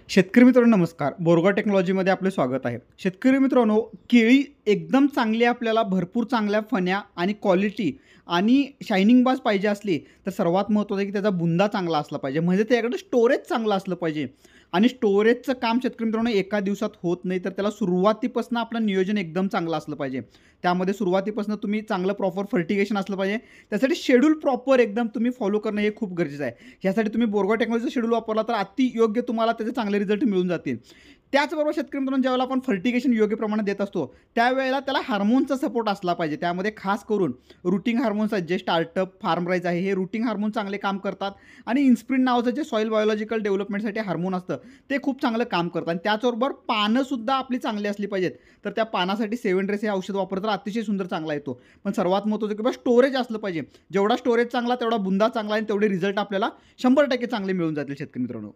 शेतकरी मित्रांनो नमस्कार. बोरगा टेक्नॉलॉजीमध्ये आपले स्वागत आहे. शेतकरी मित्रांनो, केळी एकदम चांगली आपल्याला भरपूर चांगल्या फण्या आणि क्वालिटी आणि शायनिंग बाज पाहिजे असली, तर सर्वात महत्त्वाचं आहे की त्याचा बुंदा चांगला असला पाहिजे. म्हणजे त्याच्याकडे स्टोरेज चांगलं असलं पाहिजे. आणि स्टोरेजचं काम शेतकरी मित्रांनो एका दिवसात होत नाही, तर त्याला सुरुवातीपासून आपलं नियोजन एकदम चांगलं असलं पाहिजे. त्यामध्ये सुरुवातीपासून तुम्ही चांगलं प्रॉपर फर्टिगेशन असलं पाहिजे. त्यासाठी शेड्यूल प्रॉपर एकदम तुम्ही फॉलो करणं हे खूप गरजेचं आहे. यासाठी तुम्ही बोरगा टेक्नॉलॉजीचं शेड्यूल वापरला तर अति योग्य तुम्हाला त्याचे चांगले रिझल्ट मिळून जातील. त्याचबरोबर शेतकरी मित्रांनो ज्यावेळेला आपण फर्टिगेशन योग्य प्रमाणात देत असतो, त्यावेळेला त्याला हार्मोनचा सपोर्ट असला पाहिजे. त्यामध्ये खास करून रूटिंग हार्मोन्स आहेत, जे स्टार्टअप, फार्म राईज आहे, हे रूटिंग हार्मोन चांगले काम करतात. आणि इन्स्प्रिन नावाचं जे सॉईल बायोलॉजिकल डेव्हलपमेंटसाठी हार्मोन असतं, ते खूप चांगलं काम करतात. आणि त्याचबरोबर पानंसुद्धा आपली चांगली असली पाहिजेत. तर त्या पानासाठी 7 रेस हे औषध वापरलं तर अतिशय सुंदर चांगला येतो. पण सर्वात महत्त्वाचं की बाबा स्टोरेज असलं पाहिजे. जेवढा स्टोरेज चांगला, तेवढा बुंदा चांगला आणि तेवढे रिझल्ट आपल्याला 100% चांगले मिळून जातील शेतकरी मित्रांनो.